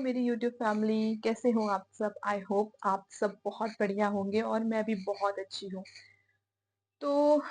मेरी YouTube family, कैसे हो आप सब? आई होप आप सब बहुत बढ़िया होंगे और मैं भी बहुत अच्छी हूँ। तो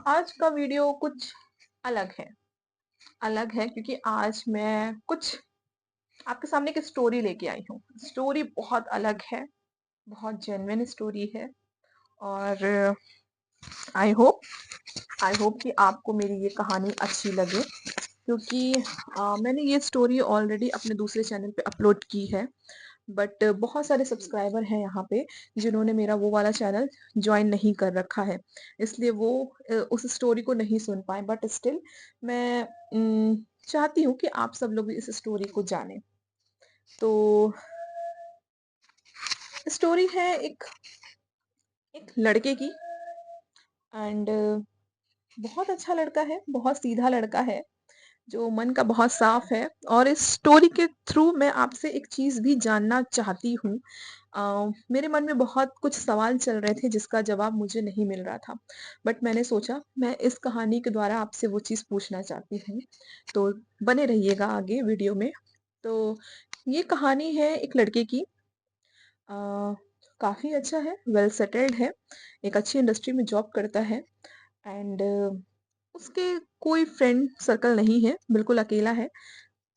आज का वीडियो कुछ अलग है। अलग है क्योंकि आज मैं कुछ आपके सामने एक स्टोरी लेके आई हूँ। स्टोरी बहुत अलग है, बहुत जेन्युइन स्टोरी है और आई होप कि आपको मेरी ये कहानी अच्छी लगे क्योंकि मैंने ये स्टोरी ऑलरेडी अपने दूसरे चैनल पे अपलोड की है। बट बहुत सारे सब्सक्राइबर हैं यहाँ पे जिन्होंने मेरा वो वाला चैनल ज्वाइन नहीं कर रखा है, इसलिए वो उस स्टोरी को नहीं सुन पाए। बट स्टिल मैं चाहती हूँ कि आप सब लोग भी इस स्टोरी को जानें। तो स्टोरी है एक एक लड़के की एंड बहुत अच्छा लड़का है, बहुत सीधा लड़का है जो मन का बहुत साफ है। और इस स्टोरी के थ्रू मैं आपसे एक चीज भी जानना चाहती हूँ। मेरे मन में बहुत कुछ सवाल चल रहे थे जिसका जवाब मुझे नहीं मिल रहा था, बट मैंने सोचा मैं इस कहानी के द्वारा आपसे वो चीज पूछना चाहती हूँ। तो बने रहिएगा आगे वीडियो में। तो ये कहानी है एक लड़के की। आ, काफी अच्छा है, वेल सेटल्ड है, एक अच्छी इंडस्ट्री में जॉब करता है एंड उसके कोई फ्रेंड सर्कल नहीं है, बिल्कुल अकेला है।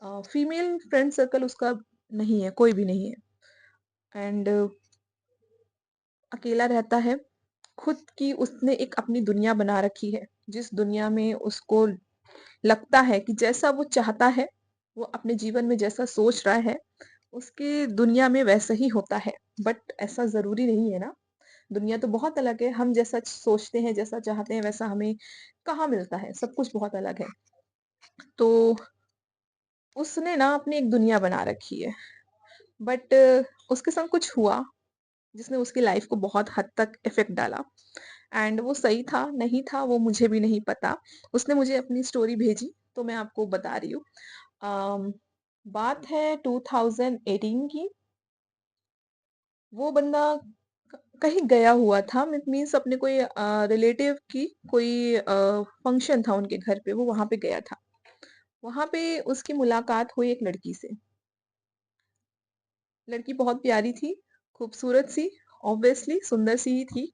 फीमेल फ्रेंड सर्कल उसका नहीं है, कोई भी नहीं है एंड अकेला रहता है। खुद की उसने एक अपनी दुनिया बना रखी है, जिस दुनिया में उसको लगता है कि जैसा वो चाहता है, वो अपने जीवन में जैसा सोच रहा है, उसके दुनिया में वैसा ही होता है। बट ऐसा जरूरी नहीं है ना, दुनिया तो बहुत अलग है। हम जैसा सोचते हैं, जैसा चाहते हैं, वैसा हमें कहाँ मिलता है, सब कुछ बहुत अलग है। तो उसने ना अपनी एक दुनिया बना रखी है। बट उसके संग कुछ हुआ जिसने उसकी लाइफ को बहुत हद तक इफेक्ट डाला एंड वो सही था नहीं था वो मुझे भी नहीं पता। उसने मुझे अपनी स्टोरी भेजी तो मैं आपको बता रही हूँ। अम, बात है 2018 की। वो बंदा कहीं गया हुआ था, मीन्स अपने कोई रिलेटिव की कोई फंक्शन था उनके घर पे, वो वहां पे गया था। वहां पे उसकी मुलाकात हुई एक लड़की से। लड़की बहुत प्यारी थी, खूबसूरत सी, ऑब्वियसली सुंदर सी ही थी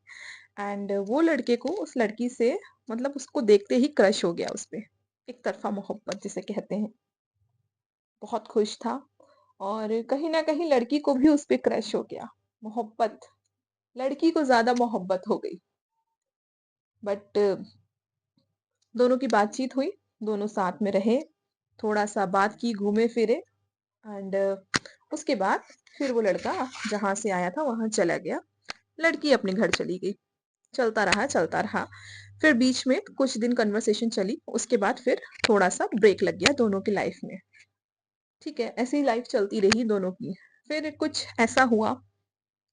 एंड वो लड़के को उस लड़की से, मतलब उसको देखते ही क्रश हो गया उस पे। एक तरफा मोहब्बत जिसे कहते हैं। बहुत खुश था और कहीं ना कहीं लड़की को भी उस पे क्रश हो गया। मोहब्बत, लड़की को ज्यादा मोहब्बत हो गई। बट दोनों की बातचीत हुई, दोनों साथ में रहे, थोड़ा सा बात की, घूमे फिरे एंड उसके बाद फिर वो लड़का जहां से आया था वहां चला गया। लड़की अपने घर चली गई। चलता रहा चलता रहा। फिर बीच में कुछ दिन कन्वर्सेशन चली, उसके बाद फिर थोड़ा सा ब्रेक लग गया दोनों की लाइफ में। ठीक है, ऐसी लाइफ चलती रही दोनों की। फिर कुछ ऐसा हुआ,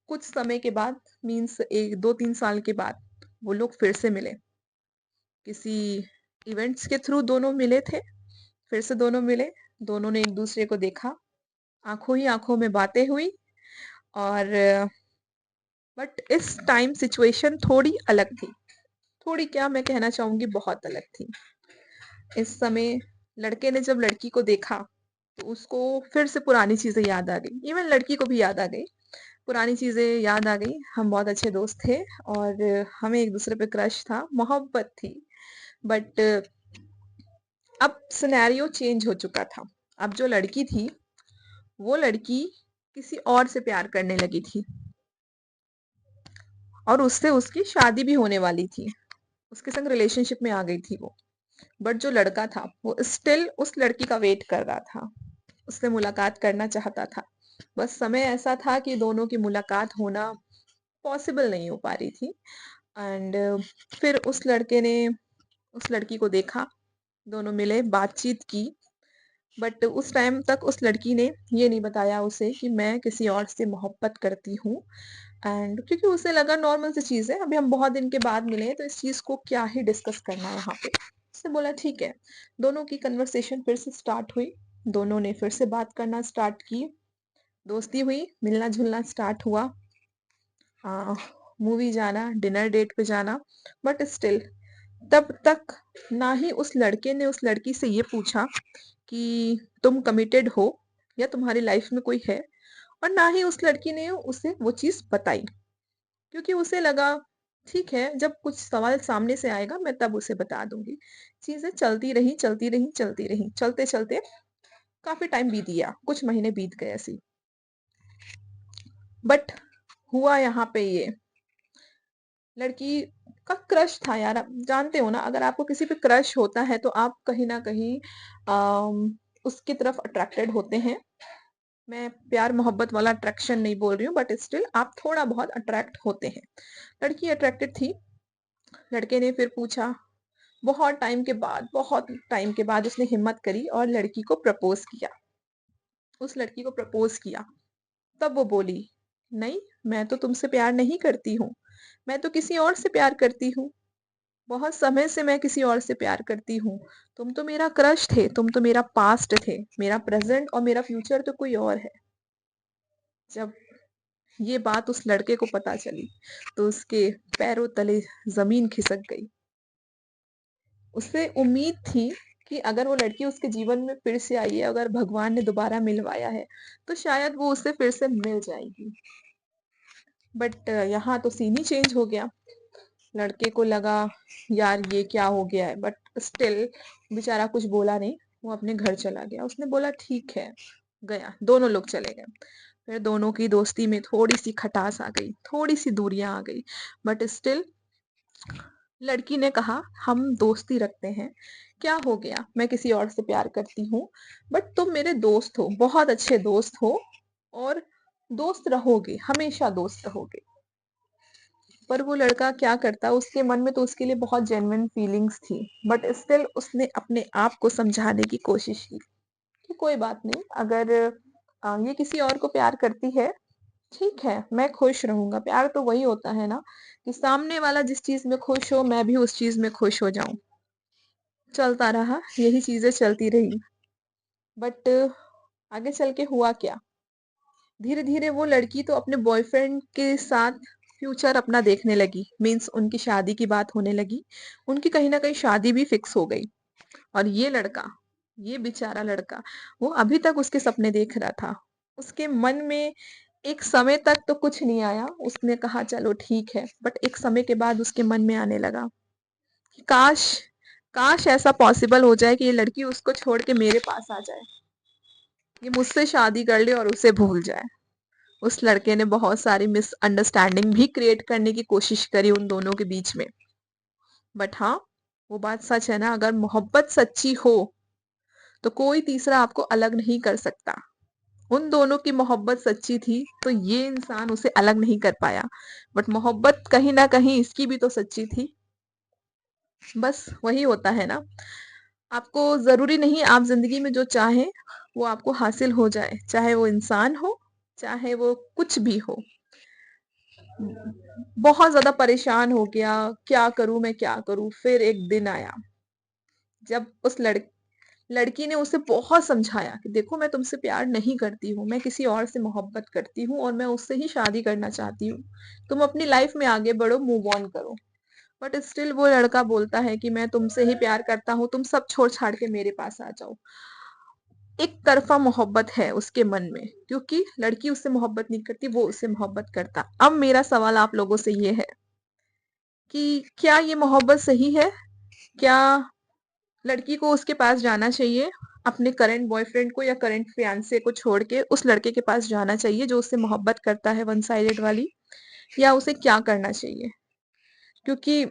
कुछ समय के बाद, मीन्स एक दो तीन साल के बाद वो लोग फिर से मिले। किसी इवेंट्स के थ्रू दोनों मिले थे, फिर से दोनों मिले। दोनों ने एक दूसरे को देखा, आंखों ही आंखों में बातें हुई और बट इस टाइम सिचुएशन थोड़ी अलग थी। थोड़ी क्या, मैं कहना चाहूंगी बहुत अलग थी। इस समय लड़के ने जब लड़की को देखा तो उसको फिर से पुरानी चीजें याद आ गई, इवन लड़की को भी याद आ गई। पुरानी चीजें याद आ गई, हम बहुत अच्छे दोस्त थे और हमें एक दूसरे पे क्रश था, मोहब्बत थी। बट अब सिनेरियो चेंज हो चुका था। अब जो लड़की थी, वो लड़की किसी और से प्यार करने लगी थी और उससे उसकी शादी भी होने वाली थी। उसके संग रिलेशनशिप में आ गई थी वो। बट जो लड़का था वो स्टिल उस लड़की का वेट कर रहा था, उससे मुलाकात करना चाहता था। बस समय ऐसा था कि दोनों की मुलाकात होना पॉसिबल नहीं हो पा रही थी एंड फिर उस लड़के ने उस लड़की को देखा, दोनों मिले, बातचीत की। बट उस टाइम तक उस लड़की ने ये नहीं बताया उसे कि मैं किसी और से मोहब्बत करती हूँ। एंड क्योंकि उसे लगा नॉर्मल सी चीज है, अभी हम बहुत दिन के बाद मिले हैं तो इस चीज को क्या ही डिस्कस करना है यहाँ पे। उसने बोला ठीक है। दोनों की कन्वर्सेशन फिर से स्टार्ट हुई, दोनों ने फिर से बात करना स्टार्ट की, दोस्ती हुई, मिलना जुलना स्टार्ट हुआ, मूवी जाना, डिनर डेट पे जाना। बट स्टिल तब तक ना ही उस लड़के ने उस लड़की से ये पूछा कि तुम कमिटेड हो या तुम्हारी लाइफ में कोई है, और ना ही उस लड़की ने उसे वो चीज़ बताई। क्योंकि उसे लगा ठीक है, जब कुछ सवाल सामने से आएगा मैं तब उसे बता दूँगी। चीज़ें चलती रही, चलती रही, चलती रही। चलते-चलते काफ़ी टाइम बीत गया, कुछ महीने बीत गए ऐसे ही। बट हुआ यहाँ पे ये, लड़की का क्रश था यार। आप जानते हो ना, अगर आपको किसी पे क्रश होता है तो आप कहीं न कहीं उसकी तरफ अट्रैक्टेड होते हैं। मैं प्यार-मोहब्बत वाला अट्रैक्शन नहीं बोल रही हूँ, बट स्टिल आप थोड़ा बहुत अट्रैक्ट होते हैं। लड़की अट्रैक्टेड थी। लड़के ने फिर पूछा, बहुत टाइम के बाद उसने हिम्मत करी और लड़की को प्रपोज़ किया। उस लड़की को प्रपोज़ किया। तब वो बोली, "नहीं, मैं तो तुमसे प्यार नहीं करती हूँ। मैं तो किसी और से प्यार करती हूँ। बहुत समय से मैं किसी और से प्यार करती हूँ। तुम तो मेरा क्रश थे, तुम तो मेरा पास्ट थे। मेरा प्रेज़ेंट और मेरा फ्यूचर तो कोई और है।" जब ये बात उस लड़के को पता चली, तो उसके पैरों तले ज़मीन खिसक गई। उसे उम्मीद थी कि अगर वो लड़की उसके जीवन में फिर से आई है, अगर भगवान ने दोबारा मिलवाया है, तो शायद वो उससे फिर से मिल जाएगी। बट यहाँ तो सीन ही चेंज हो गया। लड़के को लगा यार ये क्या हो गया है, बट स्टिल बेचारा कुछ बोला नहीं, वो अपने घर चला गया। उसने बोला ठीक है, गया, दोनों लोग चले गए। फिर दोनों की दोस्ती में थोड़ी-सी खटास आ गई, थोड़ी-सी दूरियाँ आ गई, बट स्टिल लड़की ने कहा हम दोस्ती रखते हैं, क्या हो गया? मैं किसी और से प्यार करती हूँ, बट तुम मेरे दोस्त हो, बहुत अच्छे दोस्त हो और दोस्त रहोगे, हमेशा दोस्त रहोगे। पर वो लड़का क्या करता, उसके मन में तो उसके लिए बहुत जेन्युइन फीलिंग्स थी, बट स्टिल उसने अपने आप को समझाने की कोशिश की कि कोई बात नहीं, अगर ये किसी और को प्यार करती है, ठीक है, मैं खुश रहूँगा। प्यार तो वही होता है ना कि सामने वाला जिस चीज़ में खुश हो, मैं भी उस चीज़ में खुश हो जाऊँ। चलता रहा, यही चीज़ें चलती रही। बट आगे चल के हुआ क्या? धीरे-धीरे वो लड़की तो अपने बॉयफ्रेंड के साथ फ्यूचर अपना देखने लगी। मीन्स उनकी शादी की बात होने लगी। उनकी कहीं न कहीं शादी भी फिक्स हो गई। और ये लड़का, ये बेचारा लड़का, वो अभी तक उसके सपने देख रहा था। उसके मन में एक समय तक तो कुछ नहीं आया। उसने कहा चलो ठीक है, बट एक समय के बाद उसके मन में आने लगा कि काश काश ऐसा पॉसिबल हो जाए कि ये लड़की उसको छोड़ के मेरे पास आ जाए। ये मुझसे शादी कर ले और उसे भूल जाए। उस लड़के ने बहुत सारी मिसअंडरस्टैंडिंग भी क्रिएट करने की कोशिश करी उन दोनों के बीच में। बट हाँ, वो बात सच है ना, अगर मोहब्बत सच्ची हो, तो कोई तीसरा आपको अलग नहीं कर सकता। उन दोनों की मोहब्बत सच्ची थी, तो ये इंसान उसे अलग नहीं कर पाया। बट मोहब्बत कहीं न कहीं इसकी भी तो सच्ची थी। बस वही होता है ना, आपको ज़रूरी नहीं आप ज़िंदगी में जो चाहें, वो आपको हासिल हो जाए। चाहे वो इंसान हो, चाहे वो कुछ भी हो। बहुत ज़्यादा परेशान हो गया, क्या करूँ मैं क्या करूँ? फिर एक दिन आया, जब उस लड़की ने उसे बहुत समझाया कि देखो मैं तुमसे प्यार नहीं करती हूँ, मैं किसी और से मोहब्बत करती हूँ और मैं उससे ही शादी करना चाहती हूँ। तुम अपनी लाइफ में आगे बढ़ो, मूव ऑन करो। बट स्टिल वो लड़का बोलता है कि मैं तुमसे ही प्यार करता हूँ, तुम सब छोड़-छाड़ के मेरे पास आ जाओ। एक तरफ़ा मोहब्बत है उसके मन में, क्योंकि लड़की उससे मोहब्बत नहीं करती, वो उससे मोहब्बत करता। अब मेरा सवाल आप लोगों से ये है कि क्या ये मोहब्बत सही है? क्या लड़की को उसके पास जाना चाहिए, अपने करंट बॉयफ्रेंड को या करंट फियांसे को छोड़ के उस लड़के के पास जाना चाहिए जो उससे मोहब्बत करता है वन साइडेड वाली, या उसे क्या करना चाहिए? क्योंकि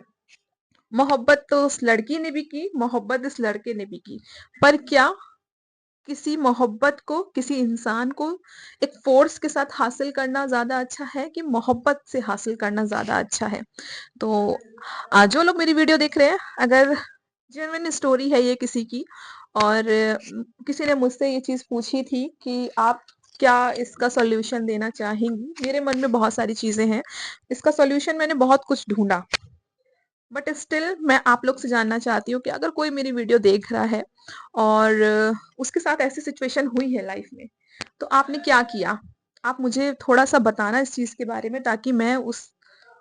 मोहब्बत तो उस लड़की ने भी की, मोहब्बत इस लड़के ने भी की। पर क्या किसी मोहब्बत को, किसी इंसान को एक फ़ोर्स के साथ हासिल करना ज़्यादा अच्छा है कि मोहब्बत से हासिल करना ज़्यादा अच्छा है? तो जो लोग मेरी वीडियो देख रहे हैं, अगर जेन्युइन स्टोरी है ये किसी की, और किसी ने मुझसे ये चीज़ पूछी थी कि आप क्या इसका सॉल्यूशन देना चाहेंगी? मेरे मन में बहुत सारी चीज़ें हैं। इसका सॉल्यूशन मैंने बहुत कुछ ढूँढा, बट स्टिल मैं आप लोग से जानना चाहती हूँ कि अगर कोई मेरी वीडियो देख रहा है और उसके साथ ऐसी सिचुएशन हुई है लाइफ में, तो आपने क्या किया? आप मुझे थोड़ा-सा बताना इस चीज़ के बारे में, ताकि मैं उस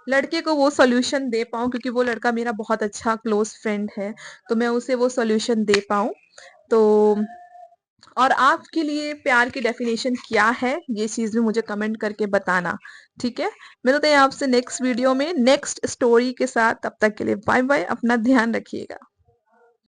लड़के को वो सॉल्यूशन दे पाऊँ, क्योंकि वो लड़का मेरा बहुत अच्छा क्लोज़ फ्रेंड है, तो मैं उसे वो सॉल्यूशन दे पाऊँ। तो और आपके लिए प्यार की डेफिनेशन क्या है, ये चीज़ भी मुझे कमेंट करके बताना। ठीक है? मिलते हैं आपसे नेक्स्ट वीडियो में नेक्स्ट स्टोरी के साथ। तब तक के लिए बाय बाय, अपना ध्यान रखिएगा।